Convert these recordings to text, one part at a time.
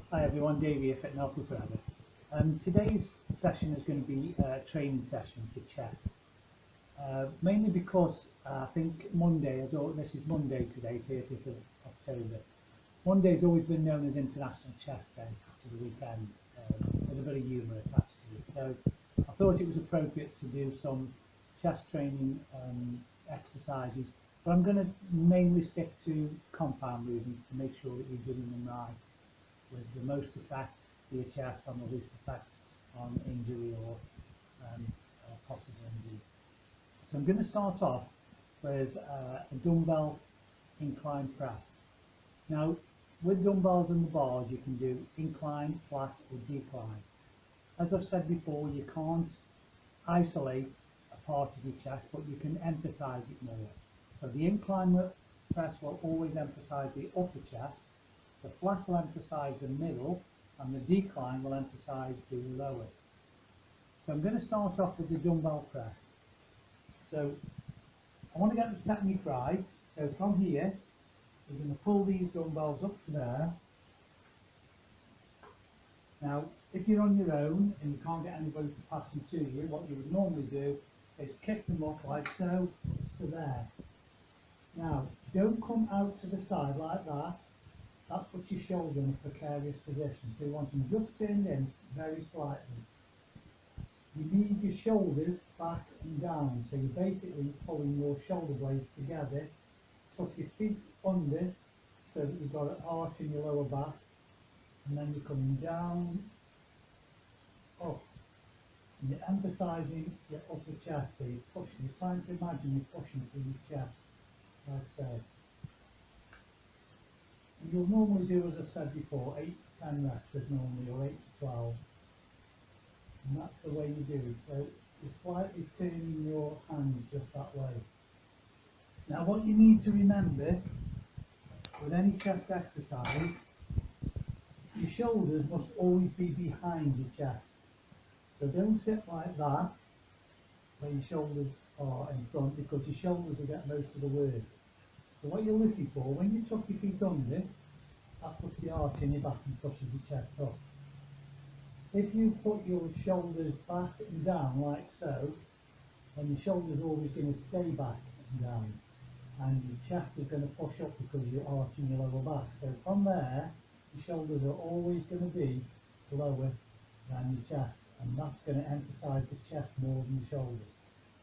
Hi everyone, Dave here, Fit and Healthy Forever. Today's session is going to be a training session for chest. Mainly because I think Monday, this is Monday today, 30th of October. Monday has always been known as International Chest Day after the weekend, with a bit of humour attached to it. So I thought it was appropriate to do some chest training exercises, but I'm going to mainly stick to compound movements to make sure that you're doing them right, with the most effect for your chest and the least effect on injury or possible injury. So I'm going to start off with a dumbbell incline press. Now, with dumbbells and the bars, you can do incline, flat or decline. As I've said before, you can't isolate a part of your chest, but you can emphasize it more. So the incline press will always emphasize the upper chest, the flat will emphasize the middle, and the decline will emphasize the lower. So I'm going to start off with the dumbbell press. So I want to get the technique right. So from here, we're going to pull these dumbbells up to there. Now, if you're on your own and you can't get anybody to pass them to you, what you would normally do is kick them up like so to there. Now, don't come out to the side like that. That puts your shoulder in a precarious position. So you want them just turned in very slightly. You need your shoulders back and down. So you're basically pulling your shoulder blades together. Tuck your feet under so that you've got an arch in your lower back. And then you're coming down, up. And you're emphasising your upper chest. So you're pushing, you're trying to imagine you're pushing through your chest, like so. And you'll normally do, as I've said before, 8 to 10 reps is normally, or 8 to 12. And that's the way you do it. So you're slightly turning your hands just that way. Now what you need to remember with any chest exercise, your shoulders must always be behind your chest. So don't sit like that, where your shoulders are in front, because your shoulders will get most of the work. So what you're looking for, when you tuck your feet under, that puts the arch in your back and pushes your chest up. If you put your shoulders back and down like so, then your shoulders are always going to stay back and down, and your chest is going to push up because you're arching your lower back. So from there, your shoulders are always going to be lower than your chest, and that's going to emphasise the chest more than the shoulders.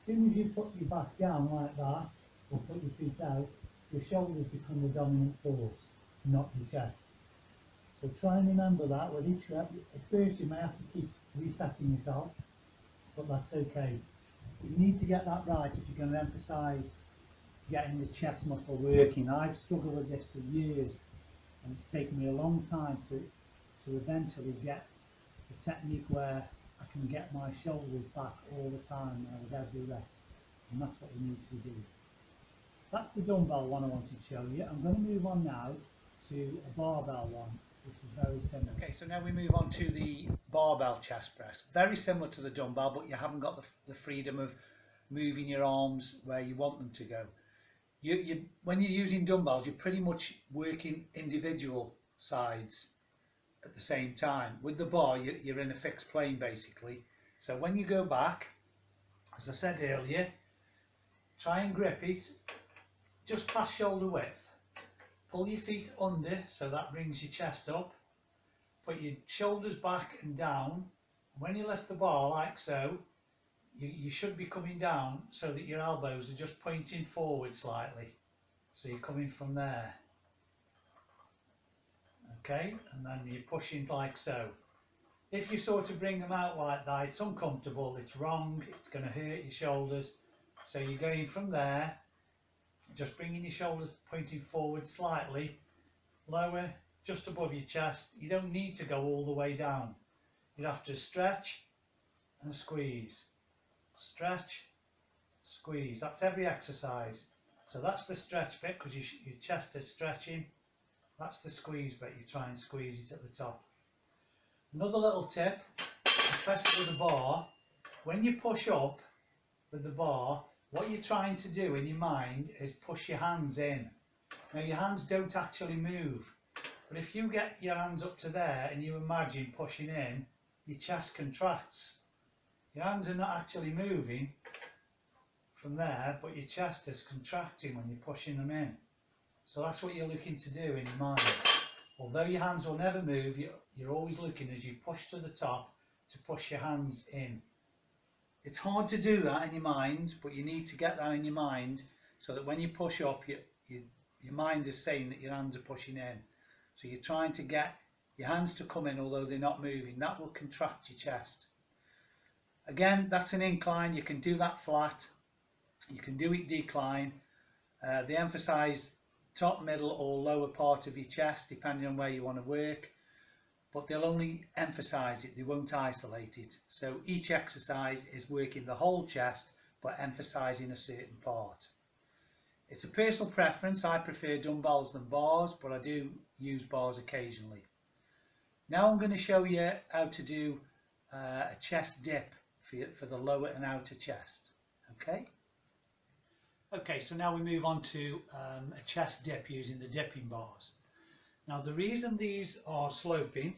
As soon as you put your back down like that, or put your feet out, your shoulders become the dominant force, not your chest. So try and remember that with each rep. At first you may have to keep resetting yourself, but that's okay. You need to get that right if you're going to emphasise getting the chest muscle working. I've struggled with this for years, and it's taken me a long time to eventually get the technique where I can get my shoulders back all the time with every rep, and that's what we need to do. That's the dumbbell one I wanted to show you. I'm going to move on now to a barbell one, which is very similar. Okay, so now we move on to the barbell chest press. Very similar to the dumbbell, but you haven't got the freedom of moving your arms where you want them to go. When you're using dumbbells, you're pretty much working individual sides at the same time. With the bar, you're in a fixed plane basically. So when you go back, as I said earlier, try and grip it just past shoulder width. Pull your feet under so that brings your chest up. Put your shoulders back and down. When you lift the bar like so, you should be coming down so that your elbows are just pointing forward slightly. So you're coming from there. Okay, and then you're pushing like so. If you sort of bring them out like that, it's uncomfortable, it's wrong, it's going to hurt your shoulders. So you're going from there, just bringing your shoulders pointing forward slightly, lower, just above your chest. You don't need to go all the way down. You have to stretch and squeeze. Stretch, squeeze. That's every exercise. So that's the stretch bit because your chest is stretching. That's the squeeze bit. You try and squeeze it at the top. Another little tip, especially with the bar, when you push up with the bar, what you're trying to do in your mind is push your hands in. Now your hands don't actually move. But if you get your hands up to there and you imagine pushing in, your chest contracts. Your hands are not actually moving from there, but your chest is contracting when you're pushing them in. So that's what you're looking to do in your mind. Although your hands will never move, you're always looking as you push to the top to push your hands in. It's hard to do that in your mind, but you need to get that in your mind so that when you push up, your mind is saying that your hands are pushing in. So you're trying to get your hands to come in although they're not moving. That will contract your chest. Again, that's an incline. You can do that flat. You can do it decline. They emphasise top, middle or lower part of your chest depending on where you want to work. But they'll only emphasise it, they won't isolate it. So each exercise is working the whole chest but emphasising a certain part. It's a personal preference. I prefer dumbbells than bars, but I do use bars occasionally. Now I'm going to show you how to do a chest dip for the lower and outer chest. Okay, so now we move on to a chest dip using the dipping bars. Now the reason these are sloping,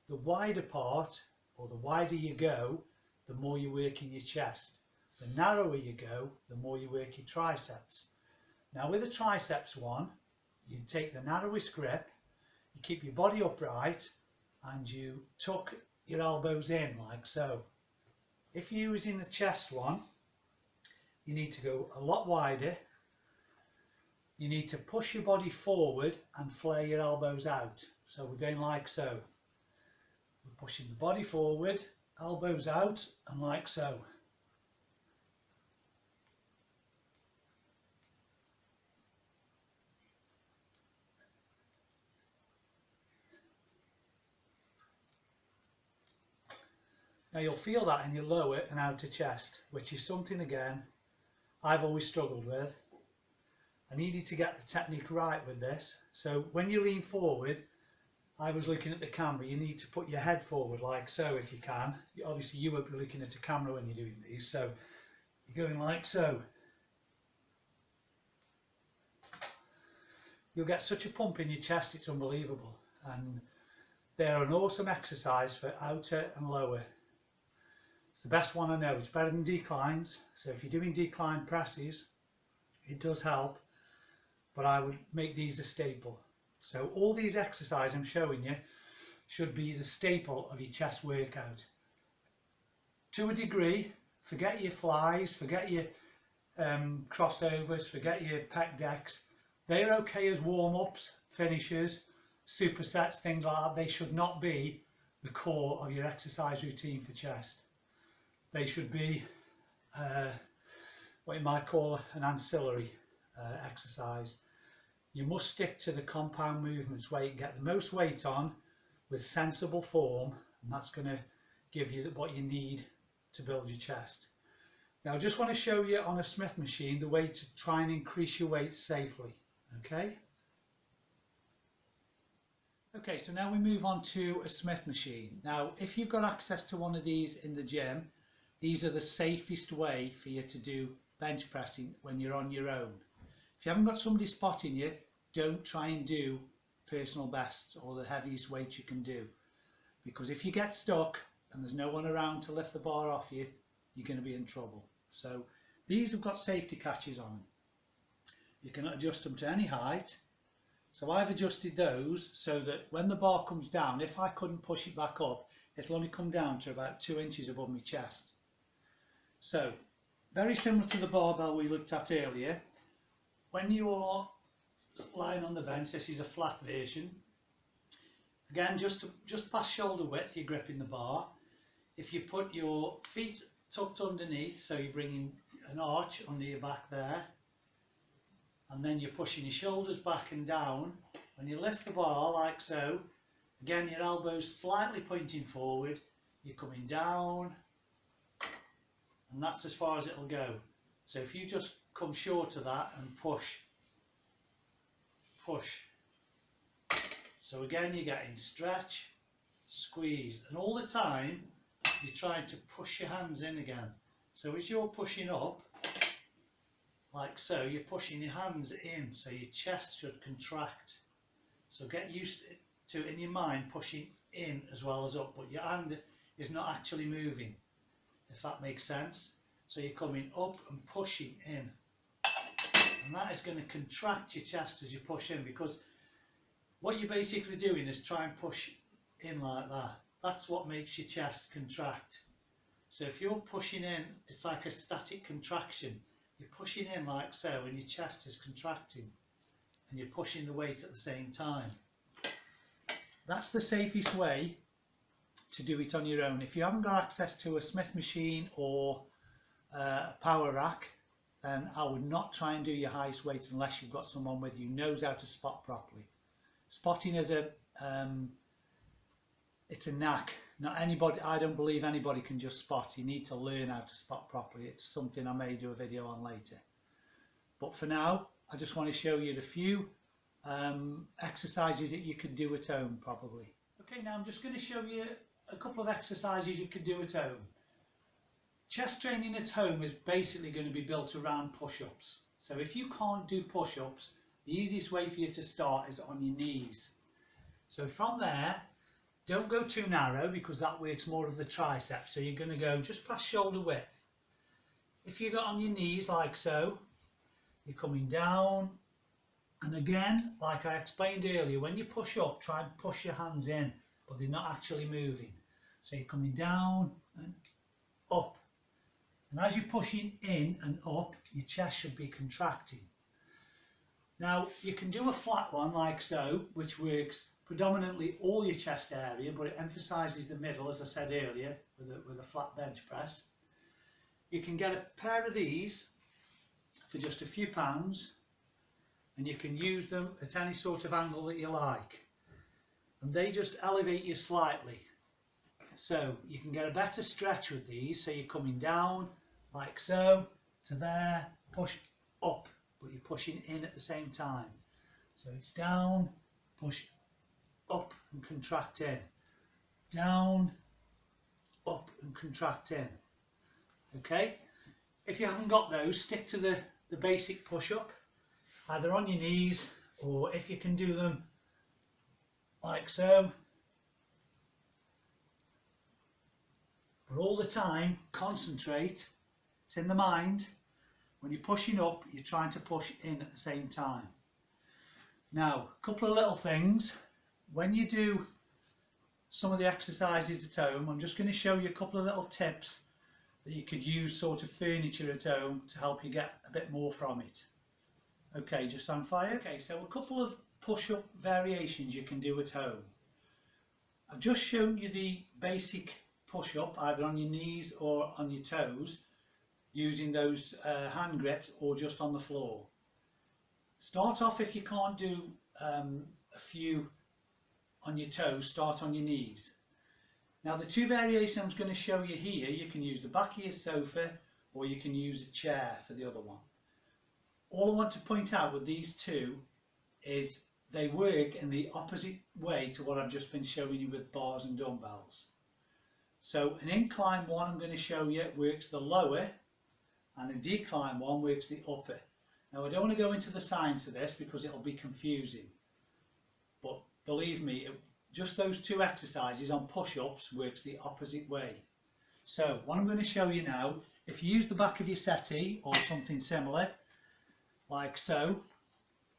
the wider part, or the wider you go, the more you work in your chest. The narrower you go, the more you work your triceps. Now with the triceps one, you take the narrowest grip, you keep your body upright, and you tuck your elbows in like so. If you're using the chest one, you need to go a lot wider. You need to push your body forward and flare your elbows out. So we're going like so. We're pushing the body forward, elbows out, and like so. Now you'll feel that in your lower and outer chest, which is something again I've always struggled with. I needed to get the technique right with this. So when you lean forward, I was looking at the camera, you need to put your head forward like so if you can. Obviously you won't be looking at a camera when you're doing these, so you're going like so. You'll get such a pump in your chest, it's unbelievable. And they're an awesome exercise for outer and lower. It's the best one I know. It's better than declines. So if you're doing decline presses, it does help, but I would make these a staple. So all these exercises I'm showing you should be the staple of your chest workout. To a degree, forget your flies, forget your crossovers, forget your pec decks. They're okay as warm-ups, finishers, supersets, things like that. They should not be the core of your exercise routine for chest. They should be what you might call an ancillary exercise. You must stick to the compound movements where you can get the most weight on with sensible form, and that's going to give you what you need to build your chest. Now I just want to show you on a Smith machine the way to try and increase your weight safely. Okay, so now we move on to a Smith machine. Now if you've got access to one of these in the gym, these are the safest way for you to do bench pressing when you're on your own. If you haven't got somebody spotting you, don't try and do personal bests or the heaviest weights you can do. Because if you get stuck and there's no one around to lift the bar off you, you're going to be in trouble. So these have got safety catches on them. You can adjust them to any height. So I've adjusted those so that when the bar comes down, if I couldn't push it back up, it'll only come down to about 2 inches above my chest. So, very similar to the barbell we looked at earlier. When you're lying on the bench, this is a flat version. Again, just past shoulder width, you're gripping the bar. If you put your feet tucked underneath, so you're bringing an arch under your back there, and then you're pushing your shoulders back and down. When you lift the bar like so, again your elbows slightly pointing forward, you're coming down, and that's as far as it'll go. So if you just come short of that and push. So again you're getting stretch, squeeze, and all the time you're trying to push your hands in again. So as you're pushing up, like so, you're pushing your hands in, so your chest should contract. So get used to, in your mind, pushing in as well as up, but your hand is not actually moving, if that makes sense. So you're coming up and pushing in. And that is going to contract your chest as you push in, because what you're basically doing is try and push in like that. That's what makes your chest contract. So if you're pushing in, it's like a static contraction. You're pushing in like so, and your chest is contracting, and you're pushing the weight at the same time. That's the safest way to do it on your own. If you haven't got access to a Smith machine or a power rack, then I would not try and do your highest weights unless you've got someone with you who knows how to spot properly. Spotting is it's a knack. Not anybody, I don't believe anybody can just spot. You need to learn how to spot properly. It's something I may do a video on later. But for now, I just want to show you the few exercises that you can do at home probably. Okay, now I'm just going to show you a couple of exercises you can do at home. Chest training at home is basically going to be built around push-ups. So if you can't do push-ups, the easiest way for you to start is on your knees. So from there, don't go too narrow because that works more of the triceps. So you're going to go just past shoulder width. If you got on your knees like so, you're coming down. And again, like I explained earlier, when you push up, try and push your hands in, but they're not actually moving. So you're coming down and up. And as you're pushing in and up, your chest should be contracting. Now, you can do a flat one like so, which works predominantly all your chest area, but it emphasises the middle, as I said earlier, with a flat bench press. You can get a pair of these for just a few pounds, and you can use them at any sort of angle that you like. And they just elevate you slightly. So you can get a better stretch with these, so you're coming down like so, to there, push up, but you're pushing in at the same time. So it's down, push up and contract in, down, up and contract in. Okay, if you haven't got those, stick to the basic push-up, either on your knees, or if you can do them like so. But all the time, concentrate. It's in the mind. When you're pushing up, you're trying to push in at the same time. Now, a couple of little things. When you do some of the exercises at home, I'm just going to show you a couple of little tips that you could use sort of furniture at home to help you get a bit more from it. Okay, just on fire. Okay, so a couple of push-up variations you can do at home. I've just shown you the basic push-up, either on your knees or on your toes, using those hand grips or just on the floor. Start off, if you can't do a few on your toes, start on your knees. Now the two variations I'm going to show you here, you can use the back of your sofa or you can use a chair for the other one. All I want to point out with these two is they work in the opposite way to what I've just been showing you with bars and dumbbells. So an incline one I'm going to show you works the lower, and a decline one works the upper. Now I don't want to go into the science of this because it'll be confusing, but believe me, just those two exercises on push-ups works the opposite way. So what I'm going to show you now, if you use the back of your settee or something similar, like so,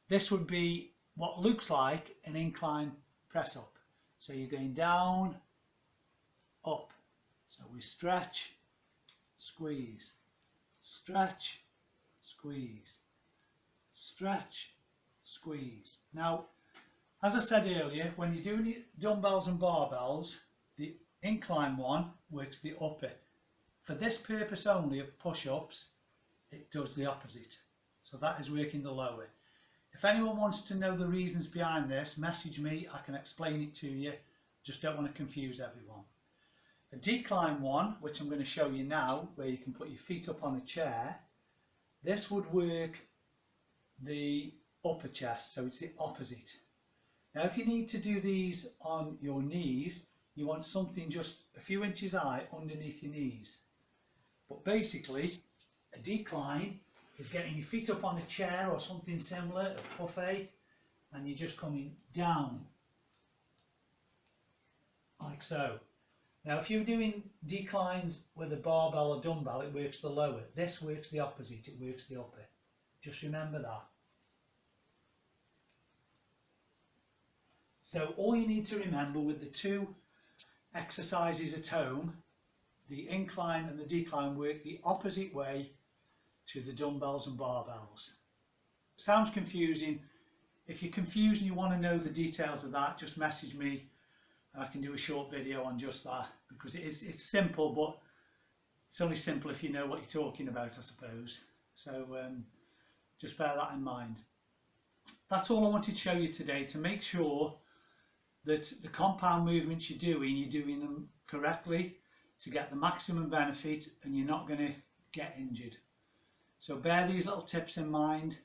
this would be what looks like an incline press up. So you're going down, up. So we stretch, squeeze, stretch, squeeze, stretch, squeeze. Now, as I said earlier, when you're doing your dumbbells and barbells, the incline one works the upper. For this purpose only of push-ups, it does the opposite. So that is working the lower. If anyone wants to know the reasons behind this, message me, I can explain it to you. Just don't want to confuse everyone. A decline one, which I'm going to show you now, where you can put your feet up on a chair, this would work the upper chest, so it's the opposite. Now if you need to do these on your knees, you want something just a few inches high underneath your knees. But basically, a decline is getting your feet up on a chair or something similar, a buffet, and you're just coming down like so. Now if you're doing declines with a barbell or dumbbell, it works the lower. This works the opposite, it works the upper. Just remember that. So all you need to remember with the two exercises at home, the incline and the decline work the opposite way to the dumbbells and barbells. Sounds confusing. If you're confused and you want to know the details of that, just message me and I can do a short video on just that, because it's simple, but it's only simple if you know what you're talking about, I suppose. So just bear that in mind. That's all I wanted to show you today, to make sure that the compound movements you're doing them correctly to get the maximum benefit and you're not going to get injured. So bear these little tips in mind.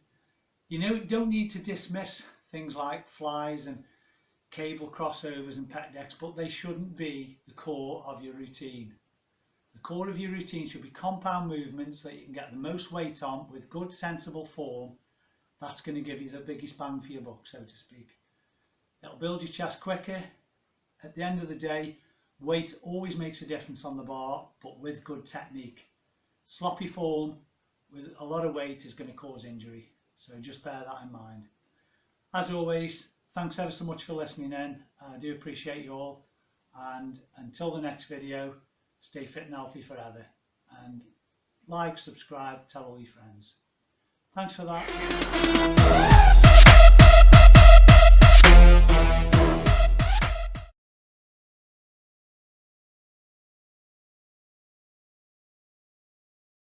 You don't need to dismiss things like flies and cable crossovers and pec decks, but they shouldn't be the core of your routine. The core of your routine should be compound movements that you can get the most weight on with good sensible form. That's going to give you the biggest bang for your buck, so to speak. It'll build your chest quicker. At the end of the day, weight always makes a difference on the bar, but with good technique. Sloppy form with a lot of weight is going to cause injury, so just bear that in mind. As always, thanks ever so much for listening in. I do appreciate you all, and until the next video, stay fit and healthy forever, and like, subscribe, tell all your friends. Thanks for that.